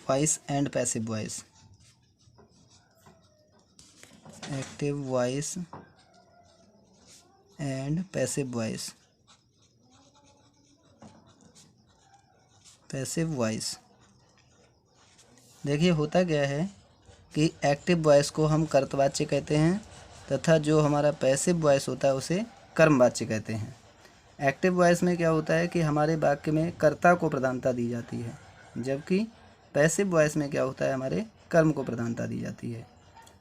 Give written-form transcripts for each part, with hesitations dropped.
Voice and passive voice. Active voice and passive voice. Passive voice देखिए होता क्या है कि एक्टिव वॉइस को हम कर्तवाच्य कहते हैं तथा जो हमारा पैसिव वॉइस होता है उसे कर्मवाच्य कहते हैं। एक्टिव वॉइस में क्या होता है कि हमारे वाक्य में कर्ता को प्रधानता दी जाती है, जबकि पैसिव वॉइस में क्या होता है हमारे कर्म को प्रधानता दी जाती है।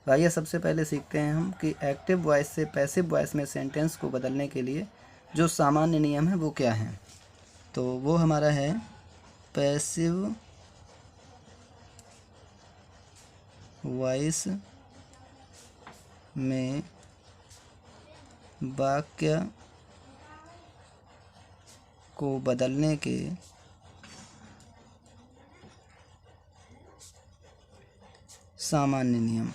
तो आइए सबसे पहले सीखते हैं हम कि एक्टिव वॉइस से पैसिव वॉइस में सेंटेंस को बदलने के लिए जो सामान्य नियम है वो क्या हैं। तो वो हमारा है पैसिव वॉइस में वाक्य को बदलने के सामान्य नियम।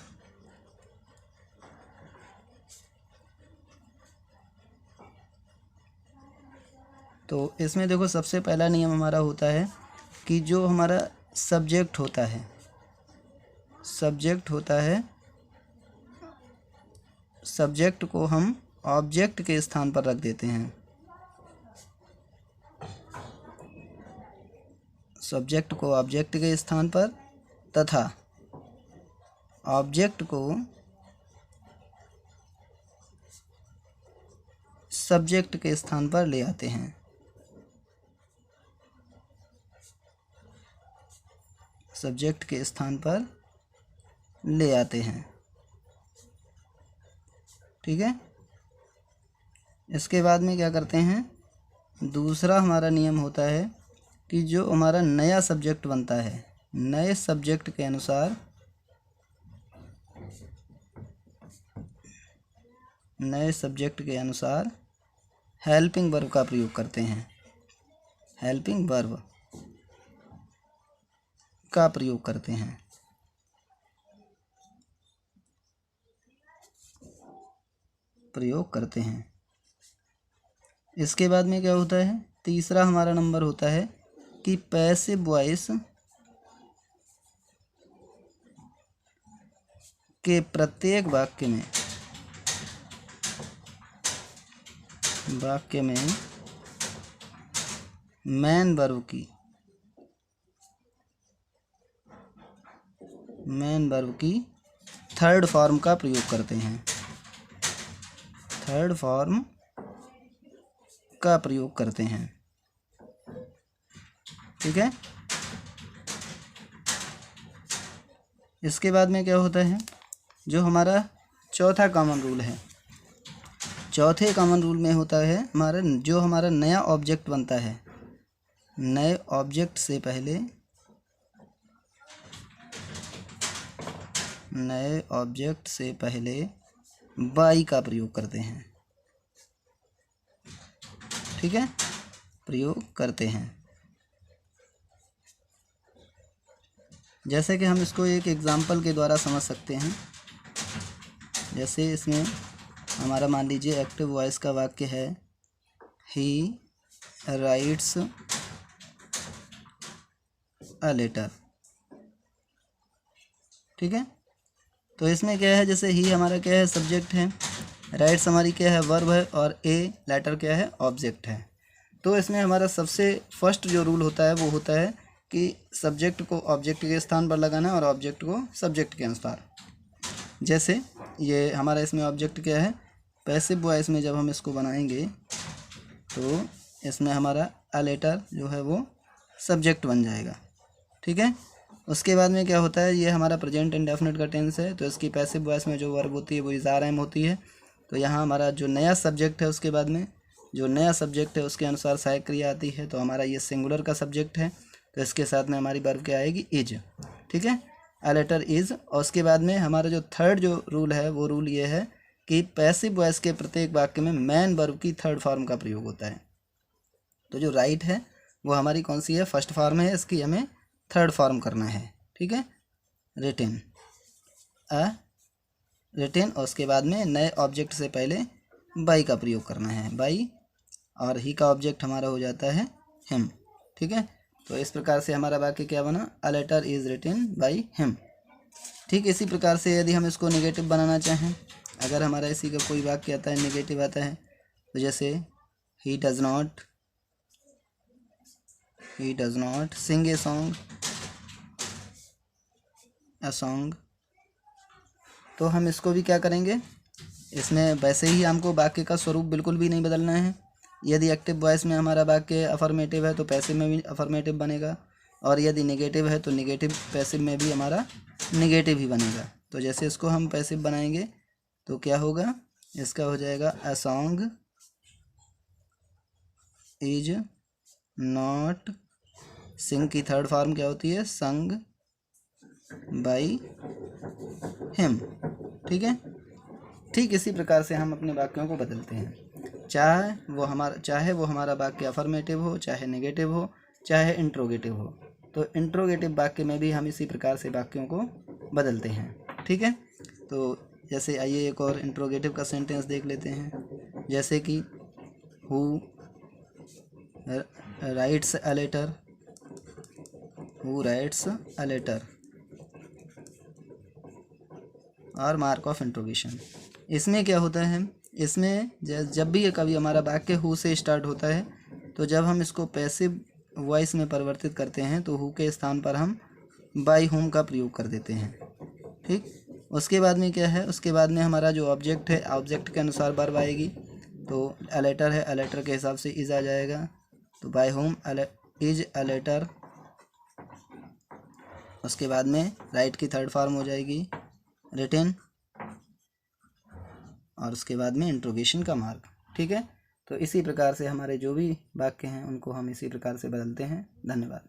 तो इसमें देखो सबसे पहला नियम हमारा होता है कि जो हमारा सब्जेक्ट होता है, सब्जेक्ट को हम ऑब्जेक्ट के स्थान पर रख देते हैं। सब्जेक्ट को ऑब्जेक्ट के स्थान पर तथा ऑब्जेक्ट को सब्जेक्ट के स्थान पर ले आते हैं। सब्जेक्ट के स्थान पर ले आते हैं, ठीक है। इसके बाद में क्या करते हैं, दूसरा हमारा नियम होता है कि जो हमारा नया सब्जेक्ट बनता है, नए सब्जेक्ट के अनुसार हेल्पिंग वर्ब का प्रयोग करते हैं। हेल्पिंग वर्ब का प्रयोग करते हैं। इसके बाद में क्या होता है, तीसरा हमारा नंबर होता है कि पैसिव वॉइस के प्रत्येक वाक्य में मेन वर्ब की थर्ड फॉर्म का प्रयोग करते हैं। थर्ड फॉर्म का प्रयोग करते हैं, ठीक है। इसके बाद में क्या होता है, जो हमारा चौथा कॉमन रूल है, चौथे कॉमन रूल में होता है जो हमारा नया ऑब्जेक्ट बनता है, नए ऑब्जेक्ट से पहले बाई का प्रयोग करते हैं, ठीक है, प्रयोग करते हैं। जैसे कि हम इसको एक एग्जाम्पल के द्वारा समझ सकते हैं। जैसे इसमें हमारा मान लीजिए एक्टिव वॉइस का वाक्य है, ही राइट्स अ लेटर, ठीक है। तो इसमें क्या है, जैसे ही हमारा क्या है, सब्जेक्ट है, राइट्स हमारी क्या है, वर्ब है, और ए लेटर क्या है, ऑब्जेक्ट है। तो इसमें हमारा सबसे फर्स्ट जो रूल होता है वो होता है कि सब्जेक्ट को ऑब्जेक्ट के स्थान पर लगाना और ऑब्जेक्ट को सब्जेक्ट के अनुसार। जैसे ये हमारा इसमें ऑब्जेक्ट क्या है, पैसिव वॉइस में जब हम इसको बनाएंगे तो इसमें हमारा अ लेटर जो है वो सब्जेक्ट बन जाएगा, ठीक है। उसके बाद में क्या होता है, ये हमारा प्रेजेंट इंडेफिनिट का टेंस है, तो इसकी पैसिव वॉइस में जो वर्ब होती है वो इज़ आर एम होती है। तो यहाँ हमारा जो नया सब्जेक्ट है, उसके बाद में जो नया सब्जेक्ट है उसके अनुसार सहायक क्रिया आती है। तो हमारा ये सिंगुलर का सब्जेक्ट है, तो इसके साथ में हमारी वर्ब क्या आएगी, इज, ठीक है, अ लेटर इज। और उसके बाद में हमारा जो थर्ड जो रूल है वो रूल ये है कि पैसिव वॉइस के प्रत्येक वाक्य में मेन वर्ब की थर्ड फॉर्म का प्रयोग होता है। तो जो राइट है वो हमारी कौन सी है, फर्स्ट फॉर्म है, इसकी हमें थर्ड फॉर्म करना है, ठीक है, रिटेन, रिटेन। और उसके बाद में नए ऑब्जेक्ट से पहले बाई का प्रयोग करना है, बाई, और ही का ऑब्जेक्ट हमारा हो जाता है हिम, ठीक है। तो इस प्रकार से हमारा वाक्य क्या बना, a letter is written by him. ठीक इसी प्रकार से यदि हम इसको नेगेटिव बनाना चाहें, अगर हमारा इसी का कोई वाक्य आता है नेगेटिव आता है, तो जैसे ही does not sing a song, तो हम इसको भी क्या करेंगे, इसमें वैसे ही हमको वाक्य का स्वरूप बिल्कुल भी नहीं बदलना है। यदि एक्टिव वॉइस में हमारा वाक्य अफर्मेटिव है तो पैसिव में भी अफर्मेटिव बनेगा, और यदि नेगेटिव है तो नेगेटिव पैसिव में भी हमारा नेगेटिव ही बनेगा। तो जैसे इसको हम पैसिव बनाएंगे तो क्या होगा, इसका हो जाएगा अ सॉन्ग इज नॉट, सिंग की थर्ड फॉर्म क्या होती है, संग बाय हिम। ठीक है, ठीक इसी प्रकार से हम अपने वाक्यों को बदलते हैं, चाहे वो हमारा वाक्य अफर्मेटिव हो, चाहे नेगेटिव हो, चाहे इंट्रोगेटिव हो। तो इंट्रोगेटिव वाक्य में भी हम इसी प्रकार से वाक्यों को बदलते हैं। ठीक है, तो जैसे आइए एक और इंट्रोगेटिव का सेंटेंस देख लेते हैं, जैसे कि हु राइट्स अ लेटर, और मार्क ऑफ इंट्रोगेशन। इसमें क्या होता है, इसमें जब भी कभी हमारा वाक्य हु से स्टार्ट होता है, तो जब हम इसको पैसिव वॉइस में परिवर्तित करते हैं तो हु के स्थान पर हम बाय हुम का प्रयोग कर देते हैं। ठीक, उसके बाद में क्या है, उसके बाद में हमारा जो ऑब्जेक्ट है, ऑब्जेक्ट के अनुसार वर्ब आएगी। तो अ लेटर है, अ लेटर के हिसाब से इज आ जाएगा, तो by whom is a letter. उसके बाद में राइट की थर्ड फॉर्म हो जाएगी रिटन, और उसके बाद में इंट्रोगेशन का मार्क। ठीक है, तो इसी प्रकार से हमारे जो भी वाक्य हैं उनको हम इसी प्रकार से बदलते हैं। धन्यवाद।